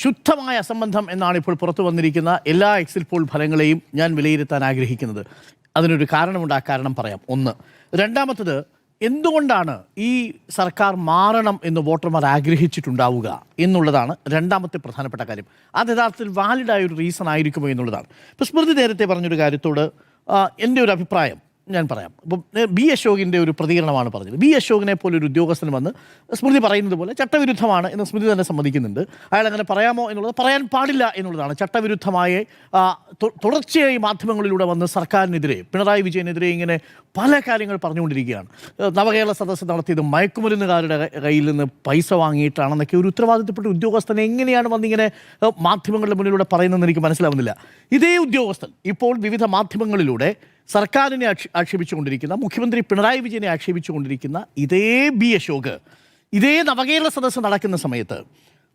ശുദ്ധമായ അസംബന്ധം എന്നാണ് ഇപ്പോൾ പുറത്തു വന്നിരിക്കുന്ന എല്ലാ എക്സിറ്റ് പോൾ ഫലങ്ങളെയും ഞാൻ വിലയിരുത്താൻ ആഗ്രഹിക്കുന്നത്. അതിനൊരു കാരണമുണ്ട്, ആ കാരണം പറയാം. ഒന്ന്. രണ്ടാമത്തത്, എന്തുകൊണ്ടാണ് ഈ സർക്കാർ മാറണം എന്ന് വോട്ടർമാർ ആഗ്രഹിച്ചിട്ടുണ്ടാവുക എന്നുള്ളതാണ് രണ്ടാമത്തെ പ്രധാനപ്പെട്ട കാര്യം. അത് യഥാർത്ഥത്തിൽ വാലിഡായ ഒരു റീസൺ ആയിരിക്കുമോ എന്നുള്ളതാണ്. ഇപ്പോൾ സ്മൃതി നേരത്തെ പറഞ്ഞൊരു കാര്യത്തോട് എൻ്റെ ഒരു അഭിപ്രായം ഞാൻ പറയാം. ഇപ്പം ബി അശോകിൻ്റെ ഒരു പ്രതികരണമാണ് പറഞ്ഞത്. ബി അശോകിനെ പോലെ ഒരു ഉദ്യോഗസ്ഥൻ വന്ന് സ്മൃതി പറയുന്നത് പോലെ ചട്ടവിരുദ്ധമാണ് എന്ന് സ്മൃതി തന്നെ സമ്മതിക്കുന്നുണ്ട്. അയാൾ അങ്ങനെ പറയാമോ എന്നുള്ളത് പറയാൻ പാടില്ല എന്നുള്ളതാണ്. ചട്ടവിരുദ്ധമായ തുടർച്ചയായി മാധ്യമങ്ങളിലൂടെ വന്ന് സർക്കാരിനെതിരെ, പിണറായി വിജയനെതിരെ ഇങ്ങനെ പല കാര്യങ്ങൾ പറഞ്ഞുകൊണ്ടിരിക്കുകയാണ്. നവകേരള സദസ്സ് നടത്തിയത് മയക്കുമരുന്നുകാരുടെ കയ്യിൽ നിന്ന് പൈസ വാങ്ങിയിട്ടാണെന്നൊക്കെ ഒരു ഉത്തരവാദിത്തപ്പെട്ട ഉദ്യോഗസ്ഥൻ എങ്ങനെയാണ് വന്നിങ്ങനെ മാധ്യമങ്ങളുടെ മുന്നിലൂടെ പറയുന്നതെന്ന് എനിക്ക് മനസ്സിലാവുന്നില്ല. ഇതേ ഉദ്യോഗസ്ഥൻ ഇപ്പോൾ വിവിധ മാധ്യമങ്ങളിലൂടെ സർക്കാരിനെ ആക്ഷേപിച്ചുകൊണ്ടിരിക്കുന്ന, മുഖ്യമന്ത്രി പിണറായി വിജയനെ ആക്ഷേപിച്ചുകൊണ്ടിരിക്കുന്ന ഇതേ ബി അശോക് ഇതേ നവകേരള സദസ്സ് നടക്കുന്ന സമയത്ത്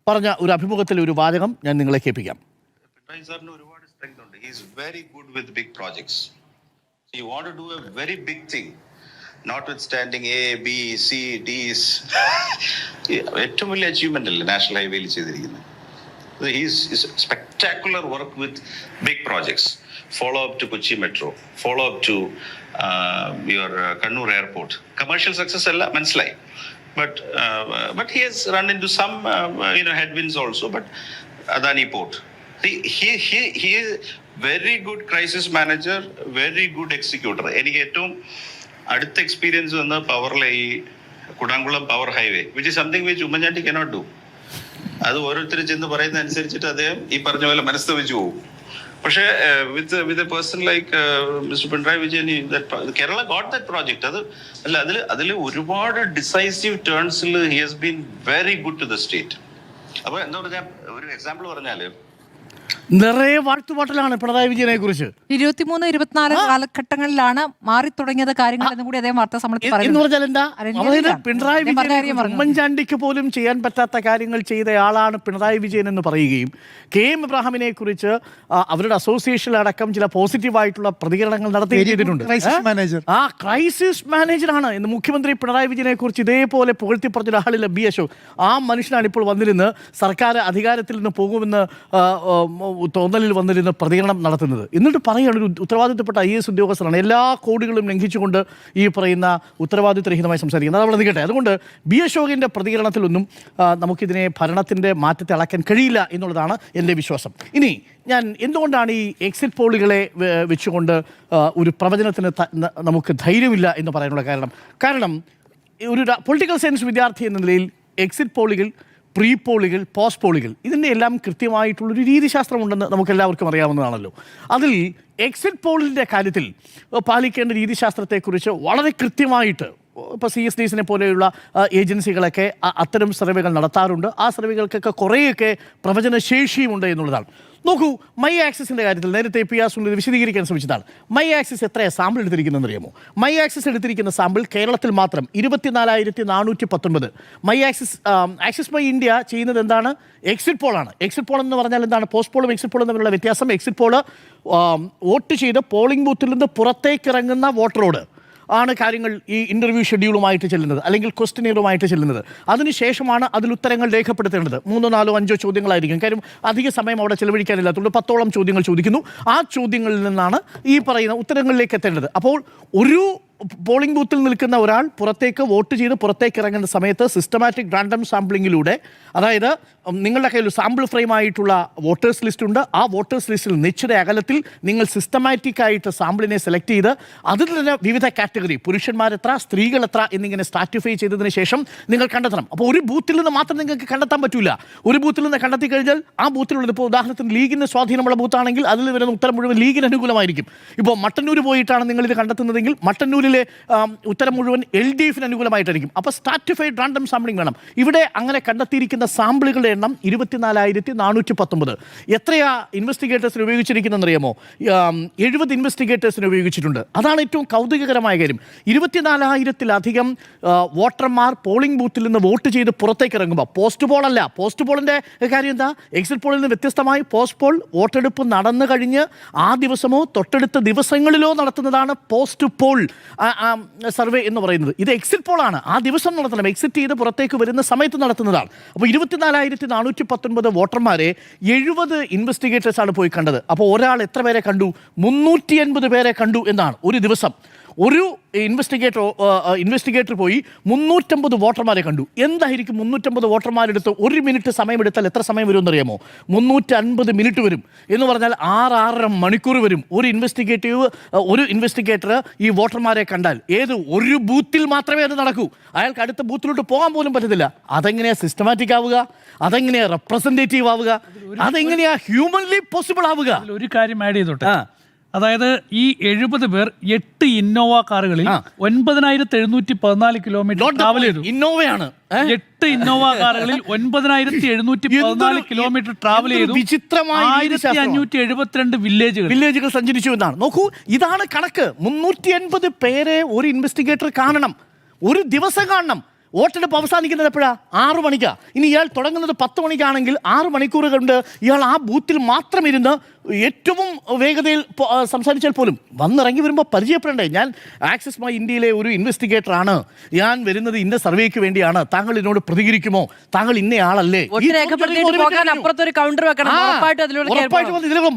പറഞ്ഞ ഒരു അഭിമുഖത്തിൽ ഒരു വാചകം ഞാൻ നിങ്ങളെ കേൾപ്പിക്കാം. പിണറായി സാറിന് ഒരുപാട് സ്ട്രെങ്ത് ഉണ്ട്. He is very good with big projects. He want to do a very big thing, notwithstanding A B C Ds. ഏറ്റവും വലിയ അച്ചീവ്മെന്റ് അല്ലേ നാഷണൽ ഹൈവേയിൽ ചെയ്തിരിക്കുന്നത്. He is spectacular work with big projects. Follow up to Kochi Metro, follow up to your Kannur Airport. Commercial success alla manslai, but he has run into some headwinds also. But Adani Port, he is very good crisis manager, very good executor. എനിക്ക് ഏറ്റവും അടുത്ത experience വന്ന പവറിലെ ഈ Kudankulam power highway, which is something which Oommen Chandy cannot do. അത് ഓരോരുത്തർ ചെന്ന് പറയുന്ന അനുസരിച്ചിട്ട് അദ്ദേഹം ഈ പറഞ്ഞ പോലെ മനസ്തവിച്ചു പോകും. പക്ഷേ with a person like mister Pinarayi Vijayan, Kerala got that project. അത് അല്ല, അതിൽ ഒരുപാട് ഡിസൈസീവ് ടേൺസിൽ he has been very good to the state. അപ്പൊ എന്താ പറഞ്ഞാൽ, ഒരു എക്സാമ്പിൾ പറഞ്ഞാല് നിറയെ വാഴ്ത്തുപാട്ടിലാണ് പിണറായി വിജയനെ കുറിച്ച്. 23-24 കാലഘട്ടങ്ങളിലാണ് മാറി തുടങ്ങിയത് കാര്യങ്ങൾ എന്നും കൂടി അദ്ദേഹം വാർത്താ സമ്മേളനത്തിൽ പറയുന്നു. പിണറായി വിജയൻ ഉമ്മൻചാണ്ടിക്ക് പോലും ചെയ്യാൻ പറ്റാത്ത കാര്യങ്ങൾ ചെയ്തയാളാണ് പിണറായി വിജയൻ എന്ന് പറയുകയും കെ എം ഇബ്രാഹിമിനെ കുറിച്ച് അവരുടെ അസോസിയേഷൻ അടക്കം ചില പോസിറ്റീവായിട്ടുള്ള പ്രതികരണങ്ങൾ നടത്തുകയും ചെയ്തിട്ടുണ്ട്. ക്രൈസിസ് മാനേജറാണ് എന്ന് മുഖ്യമന്ത്രി പിണറായി വിജയനെ കുറിച്ച് ഇതേപോലെ പുകഴ്ത്തി പറഞ്ഞ ഒരാളില്ല ബി അശോക്. ആ മനുഷ്യനാണ് ഇപ്പോൾ വന്നിരുന്ന് സർക്കാർ അധികാരത്തിൽ നിന്ന് പോകുമെന്ന് തോന്നലിൽ വന്നിരുന്ന പ്രതികരണം നടത്തുന്നത്. എന്നിട്ട് പറയുകയാണ് ഒരു ഉത്തരവാദിത്തപ്പെട്ട IAS ഉദ്യോഗസ്ഥനാണ്, എല്ലാ കോഡുകളും ലംഘിച്ചുകൊണ്ട് ഈ പറയുന്ന ഉത്തരവാദിത്തരഹിതമായി സംസാരിക്കുന്നത്. അതവിടെ നിൽക്കട്ടെ. അതുകൊണ്ട് ബി അശോകിൻ്റെ പ്രതികരണത്തിലൊന്നും നമുക്കിതിനെ ഭരണത്തിൻ്റെ മാറ്റത്തെ അളക്കാൻ കഴിയില്ല എന്നുള്ളതാണ് എൻ്റെ വിശ്വാസം. ഇനി ഞാൻ എന്തുകൊണ്ടാണ് ഈ എക്സിറ്റ് പോളുകളെ വെച്ചുകൊണ്ട് ഒരു പ്രവചനത്തിന് നമുക്ക് ധൈര്യമില്ല എന്ന് പറയാനുള്ള കാരണം ഒരു പൊളിറ്റിക്കൽ സയൻസ് വിദ്യാർത്ഥി എന്ന നിലയിൽ എക്സിറ്റ് പോളുകൾ, പ്രീ പോളുകൾ, പോസ്റ്റ് പോളുകൾ, ഇതിൻ്റെ എല്ലാം കൃത്യമായിട്ടുള്ളൊരു രീതിശാസ്ത്രമുണ്ടെന്ന് നമുക്കെല്ലാവർക്കും അറിയാവുന്നതാണല്ലോ. അതിൽ എക്സിറ്റ് പോളിൻ്റെ കാര്യത്തിൽ പാലിക്കേണ്ട രീതിശാസ്ത്രത്തെക്കുറിച്ച് വളരെ കൃത്യമായിട്ട് ഇപ്പോൾ CSDസിനെ പോലെയുള്ള ഏജൻസികളൊക്കെ അത്തരം സർവേകൾ നടത്താറുണ്ട്. ആ സർവേകൾക്കൊക്കെ കുറേയൊക്കെ പ്രവചനശേഷിയുമുണ്ട് എന്നുള്ളതാണ്. നോക്കൂ, മൈ ആക്സിസിൻ്റെ കാര്യത്തിൽ നേരത്തെ പി ആർ സുനിൽ വിശദീകരിക്കാൻ ശ്രമിച്ചതാണ്. മൈ ആക്സിസ് എത്രയാണ് സാമ്പിൾ എടുത്തിരിക്കുന്നതെന്ന് അറിയാമോ? മൈ ആക്സിസ് എടുത്തിരിക്കുന്ന സാമ്പിൾ കേരളത്തിൽ മാത്രം 24,419. മൈ ആക്സിസ് മൈ ഇന്ത്യ ചെയ്യുന്നത് എന്താണ്? എക്സിറ്റ് പോളാണ്. എക്സിറ്റ് പോൾ എന്ന് പറഞ്ഞാൽ എന്താണ്? പോസ്റ്റ് പോളും എക്സിറ്റ് പോളും തമ്മിലുള്ള വ്യത്യാസം, എക്സിറ്റ് പോള് വോട്ട് ചെയ്ത് പോളിംഗ് ബൂത്തിൽ നിന്ന് പുറത്തേക്ക് ഇറങ്ങുന്ന വോട്ടറോട് ആണ് കാര്യങ്ങൾ ഈ ഇൻ്റർവ്യൂ ഷെഡ്യൂളുമായിട്ട് ചെല്ലുന്നത്, അല്ലെങ്കിൽ ക്വസ്റ്റ്യനെയറുമായിട്ട് ചെല്ലുന്നത്. അതിനുശേഷമാണ് അതിൽ ഉത്തരങ്ങൾ രേഖപ്പെടുത്തേണ്ടത്. 3, 4, 5 ചോദ്യങ്ങളായിരിക്കും. കാര്യം അധിക സമയം അവിടെ ചെലവഴിക്കാനില്ലാത്തതുകൊണ്ട് 10ഓളം ചോദ്യങ്ങൾ ചോദിക്കുന്നു. ആ ചോദ്യങ്ങളിൽ നിന്നാണ് ഈ പറയുന്ന ഉത്തരങ്ങളിലേക്ക് എത്തേണ്ടത്. അപ്പോൾ ഒരു പോളിംഗ് ബൂത്തിൽ നിൽക്കുന്ന ഒരാൾ പുറത്തേക്ക് വോട്ട് ചെയ്ത് പുറത്തേക്ക് ഇറങ്ങുന്ന സമയത്ത് സിസ്റ്റമാറ്റിക് റാൻഡം സാമ്പിളിങ്ങിലൂടെ, അതായത് നിങ്ങളുടെ കയ്യിൽ ഒരു സാമ്പിൾ ഫ്രെയിം ആയിട്ടുള്ള വോട്ടേഴ്സ് ലിസ്റ്റ് ഉണ്ട്. ആ വോട്ടേഴ്സ് ലിസ്റ്റിൽ നിശ്ചിത അകലത്തിൽ നിങ്ങൾ സിസ്റ്റമാറ്റിക് ആയിട്ട് സാമ്പിളിനെ സെലക്ട് ചെയ്ത് അതിൽ തന്നെ വിവിധ കാറ്റഗറി, പുരുഷന്മാരെത്ര, സ്ത്രീകൾ എത്ര എന്നിങ്ങനെ സ്ട്രാറ്റിഫൈ ചെയ്തതിന് ശേഷം നിങ്ങൾ കണ്ടെത്തണം. അപ്പോൾ ഒരു ബൂത്തിൽ നിന്ന് മാത്രം നിങ്ങൾക്ക് കണ്ടെത്താൻ പറ്റില്ല. ഒരു ബൂത്തിൽ നിന്ന് കണ്ടെത്തി കഴിഞ്ഞാൽ ആ ബൂത്തിലുള്ളത്, ഇപ്പോൾ ഉദാഹരണത്തിന് ലീഗിന് സ്വാധീനമുള്ള ബൂത്താണെങ്കിൽ അതിൽ വരുന്ന ഉത്തരം മുഴുവൻ ലീഗിന് അനുകൂലമായിരിക്കും. ഇപ്പോൾ മട്ടന്നൂർ പോയിട്ടാണ് നിങ്ങളിത് കണ്ടെത്തുന്നതെങ്കിൽ മട്ടന്നൂരിലെ ഉത്തരം മുഴുവൻ LDFന് അനുകൂലമായിട്ടായിരിക്കും. അപ്പോൾ സ്ട്രാറ്റിഫൈഡ് റാൻഡം സാമ്പിളിംഗ് വേണം. ഇവിടെ അങ്ങനെ കണ്ടെത്തിയിരിക്കുന്ന സാമ്പിളുകളുടെ എണ്ണം 24,419. എത്രയാ ഇൻവെസ്റ്റിഗേറ്റേഴ്സിന് ഉപയോഗിച്ചിരിക്കുന്നതെന്ന് അറിയാമോ? 70 ഇൻവെസ്റ്റിഗേറ്റേഴ്സിന് ഉപയോഗിച്ചിട്ടുണ്ട്. അതാണ് ഏറ്റവും കൗതുകകരമായ കാര്യം. 24,000-ലധികം വോട്ടർമാർ പോളിംഗ് ബൂത്തിൽ നിന്ന് വോട്ട് ചെയ്ത് പുറത്തേക്ക് ഇറങ്ങുമ്പോൾ, പോസ്റ്റ് പോൾ അല്ല. പോസ്റ്റ് പോളിൻ്റെ കാര്യം എന്താ? എക്സിറ്റ് പോളിൽ നിന്ന് വ്യത്യസ്തമായി പോസ്റ്റ് പോൾ വോട്ടെടുപ്പ് നടന്നു കഴിഞ്ഞ് ആ ദിവസമോ തൊട്ടടുത്ത ദിവസങ്ങളിലോ നടത്തുന്നതാണ് പോസ്റ്റ് പോൾ. സർവേ എന്ന് പറയുന്നത്. ഇത് എക്സിറ്റ് പോളാണ്, ആ ദിവസം നടത്തണം, എക്സിറ്റ് ചെയ്ത് പുറത്തേക്ക് വരുന്ന സമയത്ത് നടത്തുന്നതാണ്. അപ്പോൾ 24,419 വോട്ടർമാരെ 70 ഇൻവെസ്റ്റിഗേറ്റേഴ്സാണ് പോയി കണ്ടത്. അപ്പോൾ ഒരാൾ എത്ര പേരെ കണ്ടു? 380 പേരെ കണ്ടു എന്നാണ് ഒരു ദിവസം. ഒരു ഇൻവെസ്റ്റിഗേറ്റർ പോയി 350 വോട്ടർമാരെ കണ്ടു. എന്തായിരിക്കും 350 വോട്ടർമാരെടുത്ത് 1 മിനിറ്റ് സമയമെടുത്താൽ എത്ര സമയം വരും എന്നറിയാമോ? 350 മിനിറ്റ് വരും. എന്ന് പറഞ്ഞാൽ 6-6.5 മണിക്കൂർ വരും ഒരു ഇൻവെസ്റ്റിഗേറ്റർ ഈ വോട്ടർമാരെ കണ്ടാൽ. ഒരു ബൂത്തിൽ മാത്രമേ അത് നടക്കൂ. അയാൾക്ക് അടുത്ത ബൂത്തിലോട്ട് പോകാൻ പോലും പറ്റത്തില്ല. അതെങ്ങനെയാ സിസ്റ്റമാറ്റിക് ആവുക? അതെങ്ങനെയാ റെപ്രസെന്റേറ്റീവ് ആവുക? അതെങ്ങനെയാ ഹ്യൂമൻലി പോസിബിൾ ആവുക? ഒരു കാര്യം ആഡ് ചെയ്തോട്ടെ. അതായത് ഈ 70 പേർ 8 ഇന്നോവ കാറുകളിൽ 9,714 കിലോമീറ്റർ ട്രാവൽ ചെയ്തു. ഇന്നോവയാണ്. 8 ഇന്നോവ കാറുകളിൽ 9,714 കിലോമീറ്റർ ട്രാവൽ ചെയ്തു. വിചിത്രമായ 1572 വില്ലേജുകൾ സഞ്ചരിച്ചു എന്നാണ്. നോക്കൂ, ഇതാണ് കണക്ക്. 380 പേരെ ഒരു ഇൻവെസ്റ്റിഗേറ്റർ കാണണം, ഒരു ദിവസം കാണണം. വോട്ടെടുപ്പ് അവസാനിക്കുന്നത് എപ്പോഴാണ്? 6 മണിക്കാണ്. ഇനി ഇയാൾ തുടങ്ങുന്നത് 10 മണിക്കാണെങ്കിൽ 6 മണിക്കൂർ കൊണ്ട് ഇയാൾ ആ ബൂത്തിൽ മാത്രം ഇരുന്ന് ഏറ്റവും വേഗതയിൽ സംസാരിച്ചാൽ പോലും വന്നിറങ്ങി വരുമ്പോൾ പരിചയപ്പെടണ്ടേ? ഞാൻ ആക്സിസ് മൈ ഇന്ത്യയിലെ ഒരു ഇൻവെസ്റ്റിഗേറ്റർ ആണ്, ഞാൻ വരുന്നത് ഇന്ന സർവേക്ക് വേണ്ടിയാണ്, താങ്കൾ ഇതിനോട് പ്രതികരിക്കുമോ, താങ്കൾ ഇന്നയാളല്ലേ?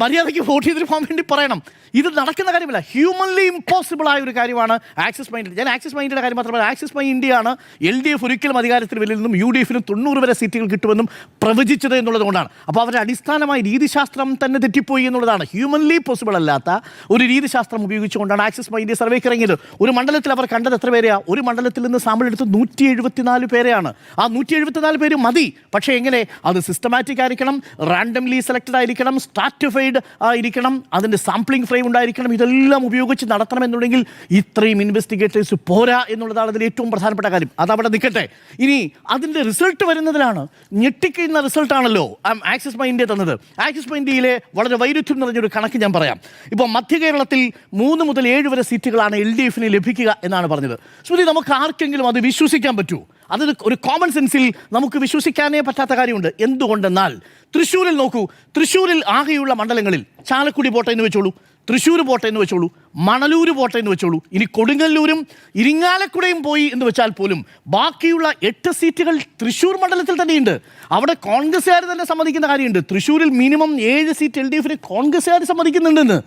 മര്യാദയ്ക്ക് വോട്ട് ചെയ്തിട്ട് പോകാൻ വേണ്ടി പറയണം. ഇത് നടക്കുന്ന കാര്യമല്ല, ഹ്യൂമൻലി ഇമ്പോസിബിൾ ആയ ഒരു കാര്യമാണ് ആക്സിസ് മൈ ഇന്ത്യ. ഞാൻ ആക്സിസ് മൈ ഇന്ത്യയുടെ കാര്യം മാത്രമല്ല, ആക്സിസ് മൈ ഇന്ത്യയാണ് LDF ഒരിക്കലും അധികാരത്തിൽ വരില്ലെന്നും UDF-നും 90 വരെ സീറ്റുകൾ കിട്ടുമെന്നും പ്രവചിച്ചത് എന്നുള്ളത് കൊണ്ടാണ്. അപ്പോൾ അവരുടെ അടിസ്ഥാനമായ രീതിശാസ്ത്രം തന്നെ തെറ്റിപ്പോയി എന്നുള്ളതാണ്. ഹ്യൂമൻലി പോസിബിൾ അല്ലാത്ത ഒരു രീതിശാസ്ത്രം ഉപയോഗിച്ചുകൊണ്ടാണ് ആക്സിസ് മൈ ഇന്ത്യ സർവേക്ക് ഇറങ്ങിയത്. ഒരു മണ്ഡലത്തിൽ അവർ കണ്ടത് എത്ര പേരെയാണ്? ഒരു മണ്ഡലത്തിൽ നിന്ന് സാമ്പിൾ എടുത്ത് 174 പേരെയാണ്. ആ 174 പേര് മതി. പക്ഷേ എങ്ങനെ? അത് സിസ്റ്റമാറ്റിക് ആയിരിക്കണം, റാൻഡംലി സെലക്റ്റഡ് ആയിരിക്കണം, സ്ട്രാറ്റിഫൈഡ് ആയിരിക്കണം, അതിൻ്റെ സാമ്പിളിംഗ് ഫ്രെയിം ഉണ്ടായിരിക്കണം. ഇതെല്ലാം ഉപയോഗിച്ച് നടത്തണമെന്നുണ്ടെങ്കിൽ ഇത്രയും ഇൻവെസ്റ്റിഗേറ്റേഴ്സ് പോരാ എന്നുള്ളതാണ് അതിൽ ഏറ്റവും പ്രധാനപ്പെട്ട കാര്യം. അതവിടെ നിൽക്കട്ടെ. ഇനി അതിൻ്റെ റിസൾട്ട് വരുന്നതിലാണ്. ഞെട്ടിക്കുന്ന റിസൾട്ടാണല്ലോ ആക്സിസ് മൈ ഇന്ത്യ തന്നത്. ആക്സിസ് മൈ ഇന്ത്യയിലെ വളരെ വൈരുദ്ധ്യം നിറഞ്ഞൊരു കണക്ക് ഞാൻ പറയാം. ഇപ്പോൾ മധ്യ കേരളത്തിൽ 3 മുതൽ 7 വരെ സീറ്റുകളാണ് LDF-ന് ലഭിക്കുക എന്നാണ് പറഞ്ഞത്. ശ്രുതി, നമുക്ക് ആർക്കെങ്കിലും അത് വിശ്വസിക്കാൻ പറ്റൂ? അത് ഒരു കോമൺ സെൻസിൽ നമുക്ക് വിശ്വസിക്കാനേ പറ്റാത്ത കാര്യമുണ്ട്. എന്തുകൊണ്ടെന്നാൽ തൃശ്ശൂരിൽ നോക്കൂ, തൃശ്ശൂരിൽ ആകെയുള്ള മണ്ഡലങ്ങളിൽ ചാലക്കുടി പോട്ടെ എന്ന് വെച്ചോളൂ, തൃശ്ശൂർ പോട്ടെ എന്ന് വെച്ചോളൂ, മണലൂർ പോട്ടെ എന്ന് വെച്ചോളൂ, ഇനി കൊടുങ്ങല്ലൂരും ഇരിങ്ങാലക്കുടയും പോയി എന്ന് വെച്ചാൽ പോലും ബാക്കിയുള്ള 8 സീറ്റുകൾ തൃശ്ശൂർ മണ്ഡലത്തിൽ തന്നെയുണ്ട്. അവിടെ കോൺഗ്രസ്സുകാർ തന്നെ സമ്മതിക്കുന്ന കാര്യമുണ്ട്. തൃശ്ശൂരിൽ മിനിമം 7 സീറ്റ് LDF-ന് കോൺഗ്രസ്സുകാർ സമ്മതിക്കുന്നുണ്ടെന്ന്.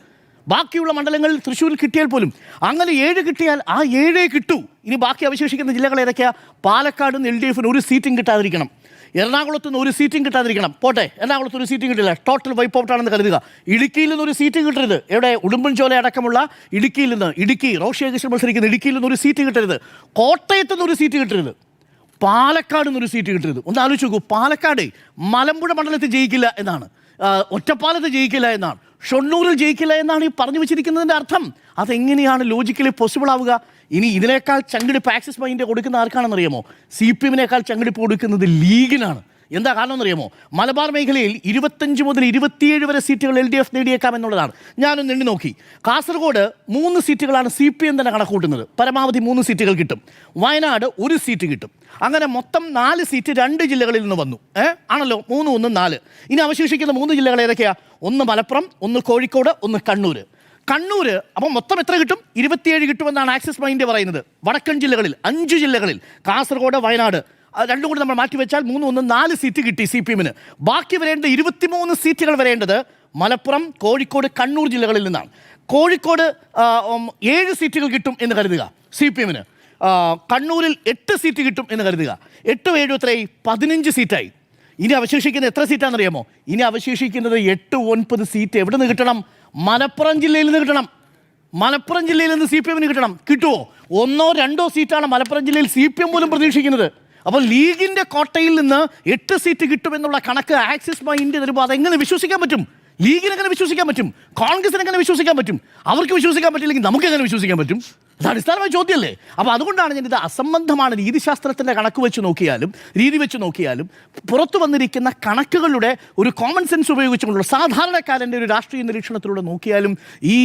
ബാക്കിയുള്ള മണ്ഡലങ്ങൾ തൃശ്ശൂരിൽ കിട്ടിയാൽ പോലും അങ്ങനെ 7 കിട്ടിയാൽ ആ 7 കിട്ടൂ. ഇനി ബാക്കി അവശേഷിക്കുന്ന ജില്ലകൾ ഏതൊക്കെയാണ്? പാലക്കാട് നിന്ന് LDF-ന് ഒരു സീറ്റും കിട്ടാതിരിക്കണം, എറണാകുളത്ത് നിന്ന് ഒരു സീറ്റും കിട്ടാതിരിക്കണം. പോട്ടെ, എറണാകുളത്ത് ഒരു സീറ്റും കിട്ടില്ല, ടോട്ടൽ വൈപ്പ് ഔട്ട് ആണെന്ന് കരുതുക. ഇടുക്കിയിൽ നിന്ന് ഒരു സീറ്റ് കിട്ടരുത്. എവിടെ? ഉടുമ്പൻചോല അടക്കമുള്ള ഇടുക്കിയിൽ നിന്ന്, റോഷി അഗസ്റ്റ്യൻ മത്സരിക്കുന്ന ഇടുക്കിയിൽ നിന്ന് ഒരു സീറ്റ് കിട്ടരുത്. കോട്ടയത്ത് നിന്ന് ഒരു സീറ്റ് കിട്ടരുത്. പാലക്കാട് നിന്നൊരു സീറ്റ് കിട്ടരുത്. ഒന്ന് ആലോചിച്ച് നോക്കൂ. പാലക്കാട് മലമ്പുഴ മണ്ഡലത്തിൽ ജയിക്കില്ല എന്നാണ്, ഒറ്റപ്പാലത്ത് ജയിക്കില്ല എന്നാണ്, ഷൊർണൂരിൽ ജയിക്കില്ല എന്നാണ് ഈ പറഞ്ഞു വെച്ചിരിക്കുന്നതിൻ്റെ അർത്ഥം. അതെങ്ങനെയാണ് ലോജിക്കലി പോസിബിൾ ആവുക? ഇനി ഇതിനേക്കാൾ ചങ്കിടിപ്പ് ആക്സിസ് മൈ ഇന്ത്യ കൊടുക്കുന്ന ആർക്കാണെന്നറിയാമോ? CPM-നേക്കാൾ ചങ്കിടിപ്പ് കൊടുക്കുന്നത് ലീഗിനാണ്. എന്താ കാരണം എന്നറിയാമോ? മലബാർ മേഖലയിൽ 25 മുതൽ 27 വരെ സീറ്റുകൾ LDF നേടിയേക്കാം എന്നുള്ളതാണ്. ഞാനൊന്ന് എണ്ണി നോക്കി. കാസർഗോഡ് 3 സീറ്റുകളാണ് CPM തന്നെ കണക്കൂട്ടുന്നത്. പരമാവധി 3 സീറ്റുകൾ കിട്ടും. വയനാട് 1 സീറ്റ് കിട്ടും. അങ്ങനെ മൊത്തം 4 സീറ്റ് 2 ജില്ലകളിൽ നിന്ന് വന്നു. ആണല്ലോ, 3, 1, 4. ഇനി അവശേഷിക്കുന്ന 3 ജില്ലകൾ ഏതൊക്കെയാണ്? ഒന്ന് മലപ്പുറം, ഒന്ന് കോഴിക്കോട്, ഒന്ന് കണ്ണൂർ. അപ്പം മൊത്തം എത്ര കിട്ടും? 27 കിട്ടുമെന്നാണ് ആക്സിസ് മൈ ഇന്ത്യ പറയുന്നത്. വടക്കൻ ജില്ലകളിൽ 5 ജില്ലകളിൽ കാസർഗോഡ്, വയനാട് രണ്ടും കൂടി നമ്മൾ മാറ്റിവെച്ചാൽ 3, 1, 4 സീറ്റ് കിട്ടി CPM-ന്. ബാക്കി വരേണ്ട 23 സീറ്റുകൾ വരേണ്ടത് മലപ്പുറം, കോഴിക്കോട്, കണ്ണൂർ ജില്ലകളിൽ നിന്നാണ്. കോഴിക്കോട് 7 സീറ്റുകൾ കിട്ടും എന്ന് കരുതുക CPM-ന്. കണ്ണൂരിൽ 8 സീറ്റ് കിട്ടും എന്ന് കരുതുക. 8, 7 എത്രയായി? 15 സീറ്റായി. ഇനി അവശേഷിക്കുന്നത് എത്ര സീറ്റാണെന്നറിയാമോ? ഇനി അവശേഷിക്കുന്നത് 8, 9 സീറ്റ് എവിടെ നിന്ന് കിട്ടണം? മലപ്പുറം ജില്ലയിൽ നിന്ന് കിട്ടണം. മലപ്പുറം ജില്ലയിൽ നിന്ന് CPM-ന് കിട്ടണം. കിട്ടുമോ? 1, 2 സീറ്റാണ് മലപ്പുറം ജില്ലയിൽ CPM പോലും പ്രതീക്ഷിക്കുന്നത്. അപ്പോൾ ലീഗിൻ്റെ കോട്ടയിൽ നിന്ന് 8 സീറ്റ് കിട്ടുമെന്നുള്ള കണക്ക് ആക്സിസ് മൈ ഇന്ത്യ തരുമ്പോൾ അതെങ്ങനെ വിശ്വസിക്കാൻ പറ്റും? ലീഗിനെങ്ങനെ വിശ്വസിക്കാൻ പറ്റും? കോൺഗ്രസിനെങ്ങനെ വിശ്വസിക്കാൻ പറ്റും? അവർക്ക് വിശ്വസിക്കാൻ പറ്റില്ലെങ്കിൽ നമുക്ക് എങ്ങനെ വിശ്വസിക്കാൻ പറ്റും? അത് അടിസ്ഥാനമായ ചോദ്യമല്ലേ? അപ്പോൾ അതുകൊണ്ടാണ് ഞാനിത് അസംബന്ധമാണ്. രീതിശാസ്ത്രത്തിൻ്റെ കണക്ക് വെച്ച് നോക്കിയാലും രീതി വെച്ച് നോക്കിയാലും പുറത്തു വന്നിരിക്കുന്ന കണക്കുകളുടെ ഒരു കോമൺ സെൻസ് ഉപയോഗിച്ചുകൊണ്ടുള്ള സാധാരണക്കാരൻ്റെ ഒരു രാഷ്ട്രീയ നിരീക്ഷണത്തിലൂടെ നോക്കിയാലും ഈ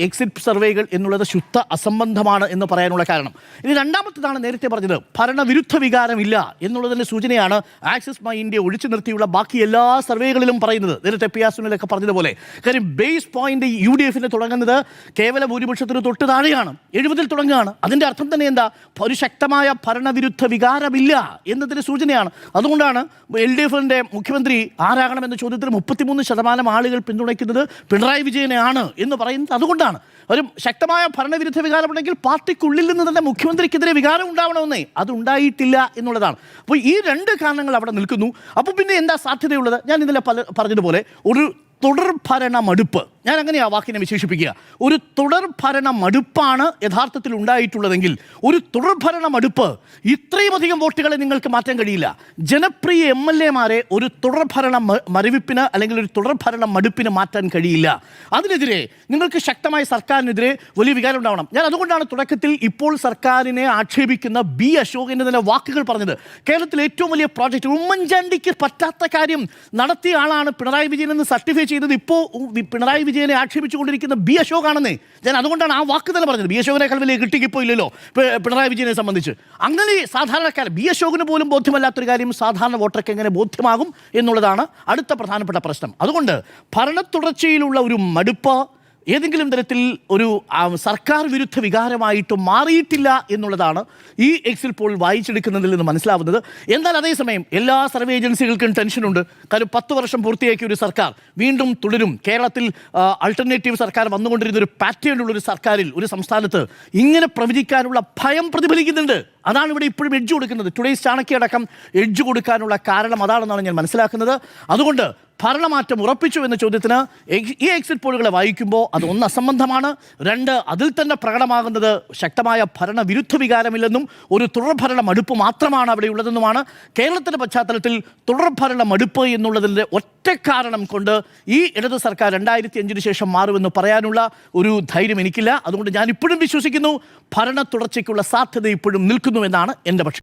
എക്സിറ്റ് സർവേകൾ എന്നുള്ളത് ശുദ്ധ അസംബന്ധമാണ് എന്ന് പറയാനുള്ള കാരണം. ഇനി രണ്ടാമത്തേതാണ് നേരത്തെ പറഞ്ഞത്, ഭരണവിരുദ്ധ വികാരമില്ല എന്നുള്ളതിൻ്റെ സൂചനയാണ് ആക്സിസ് മൈ ഇന്ത്യ ഒഴിച്ചു നിർത്തിയുള്ള ബാക്കി എല്ലാ സർവേകളിലും പറയുന്നത്. നേരത്തെ പിയാസുനിലൊക്കെ പറഞ്ഞതുപോലെ. കാര്യം ബേസ് പോയിന്റ് UDF-ന് തുടങ്ങുന്നത് കേവല ഭൂരിപക്ഷത്തിന് തൊട്ട് താഴെയാണ്. 70 തുടങ്ങുകയാണ്. അതിൻ്റെ അർത്ഥം തന്നെ എന്താ? ഒരു ശക്തമായ ഭരണവിരുദ്ധ വികാരമില്ല എന്നതിന് സൂചനയാണ്. അതുകൊണ്ടാണ് LDFന്റെ മുഖ്യമന്ത്രി ആരാകണമെന്ന ചോദ്യത്തിൽ 33% ആളുകൾ പിന്തുണയ്ക്കുന്നത് പിണറായി വിജയനെയാണ് എന്ന് പറയുന്നത്. അതുകൊണ്ടാണ് ഒരു ശക്തമായ ഭരണവിരുദ്ധ വികാരമുണ്ടെങ്കിൽ പാർട്ടിക്കുള്ളിൽ നിന്ന് തന്നെ മുഖ്യമന്ത്രിക്കെതിരെ വികാരം ഉണ്ടാവണമെന്നേ, അത് ഉണ്ടായിട്ടില്ല എന്നുള്ളതാണ്. അപ്പോൾ ഈ രണ്ട് കാരണങ്ങൾ അവിടെ നിൽക്കുന്നു. അപ്പോൾ പിന്നെ എന്താ സാധ്യതയുള്ളത്? ഞാൻ ഇന്നലെ പറഞ്ഞതുപോലെ ഒരു തുടർഭരണ മടുപ്പ്, ഞാൻ അങ്ങനെ ആ വാക്കിനെ വിശേഷിപ്പിക്കുക. ഒരു തുടർഭരണ മടുപ്പാണ് യഥാർത്ഥത്തിൽ ഉണ്ടായിട്ടുള്ളതെങ്കിൽ, ഒരു തുടർഭരണ മടുപ്പ് ഇത്രയും അധികം വോട്ടുകളെ നിങ്ങൾക്ക് മാറ്റാൻ കഴിയില്ല. ജനപ്രിയ MLA-മാരെ ഒരു തുടർഭരണ മരവിപ്പിന് അല്ലെങ്കിൽ ഒരു തുടർഭരണ മടുപ്പിന് മാറ്റാൻ കഴിയില്ല. അതിനെതിരെ നിങ്ങൾക്ക് ശക്തമായ സർക്കാരിനെതിരെ വലിയ വികാരം ഉണ്ടാവണം. ഞാൻ അതുകൊണ്ടാണ് തുടക്കത്തിൽ ഇപ്പോൾ സർക്കാരിനെ ആക്ഷേപിക്കുന്ന B. അശോകൻ്റെ തന്നെ വാക്കുകൾ പറഞ്ഞത്. കേരളത്തിലെ ഏറ്റവും വലിയ പ്രോജക്റ്റ്, ഉമ്മൻചാണ്ടിക്ക് പറ്റാത്ത കാര്യം നടത്തിയ ആളാണ് പിണറായി വിജയൻ എന്ന് സർട്ടിഫൈ ചെയ്തത് ഇപ്പോൾ പിണറായി വിജയനെ ആക്ഷേപിച്ചുകൊണ്ടിരിക്കുന്ന B. അശോകാണെന്നേ. ഞാൻ അതുകൊണ്ടാണ് ആ വാക്ക് തന്നെ പറഞ്ഞത്. B. അശോകനേക്കാൾ വലിയ കിട്ടിക്കിപ്പോൾ ഇല്ലല്ലോ പിണറായി വിജയനെ സംബന്ധിച്ച്. അങ്ങനെ സാധാരണക്കാരൻ B. അശോകന് പോലും ബോധ്യമല്ലാത്തൊരു കാര്യം സാധാരണ വോട്ടർക്ക് എങ്ങനെ ബോധ്യമാകും എന്നുള്ളതാണ് അടുത്ത പ്രധാനപ്പെട്ട പ്രശ്നം. അതുകൊണ്ട് ഭരണ തുടർച്ചയിലുള്ള ഒരു മടുപ്പ് ഏതെങ്കിലും തരത്തിൽ ഒരു സർക്കാർ വിരുദ്ധ വികാരമായിട്ട് മാറിയിട്ടില്ല എന്നുള്ളതാണ് ഈ എക്സിറ്റ് പോൾ വായിച്ചെടുക്കുന്നതിൽ നിന്ന് മനസ്സിലാവുന്നത്. എന്നാൽ അതേസമയം എല്ലാ സർവേ ഏജൻസികൾക്കും ടെൻഷനുണ്ട്. കാര്യം 10 വർഷം പൂർത്തിയാക്കിയ ഒരു സർക്കാർ വീണ്ടും തുടരും. കേരളത്തിൽ അൾട്ടർനേറ്റീവ് സർക്കാർ വന്നുകൊണ്ടിരുന്ന ഒരു പാറ്റേണിലുള്ളൊരു സർക്കാരിൽ, ഒരു സംസ്ഥാനത്ത് ഇങ്ങനെ പ്രവചിക്കാനുള്ള ഭയം പ്രതിഫലിക്കുന്നുണ്ട്. അതാണ് ഇവിടെ ഇപ്പോഴും എഡ്ജ് കൊടുക്കുന്നത്. ടുഡേയ്സ് ചാണക്യ അടക്കം എഡ്ജ് കൊടുക്കാനുള്ള കാരണം അതാണെന്നാണ് ഞാൻ മനസ്സിലാക്കുന്നത്. അതുകൊണ്ട് ഭരണമാറ്റം ഉറപ്പിച്ചു എന്ന ചോദ്യത്തിന് ഈ എക്സിറ്റ് പോളുകളെ വായിക്കുമ്പോൾ അത് ഒന്ന് അസംബന്ധമാണ്, രണ്ട് അതിൽ തന്നെ പ്രകടമാകുന്നത് ശക്തമായ ഭരണവിരുദ്ധ വികാരമില്ലെന്നും ഒരു തുടർഭരണ മടുപ്പ് മാത്രമാണ് അവിടെ ഉള്ളതെന്നുമാണ്. കേരളത്തിൻ്റെ പശ്ചാത്തലത്തിൽ തുടർഭരണ മടുപ്പ് എന്നുള്ളതിൻ്റെ ഒറ്റ കാരണം കൊണ്ട് ഈ ഇടത് സർക്കാർ 2005 ശേഷം മാറുമെന്ന് പറയാനുള്ള ഒരു ധൈര്യം എനിക്കില്ല. അതുകൊണ്ട് ഞാൻ ഇപ്പോഴും വിശ്വസിക്കുന്നു ഭരണ തുടർച്ചയ്ക്കുള്ള സാധ്യത ഇപ്പോഴും നിൽക്കുന്നുവെന്നാണ് എൻ്റെ പക്ഷം.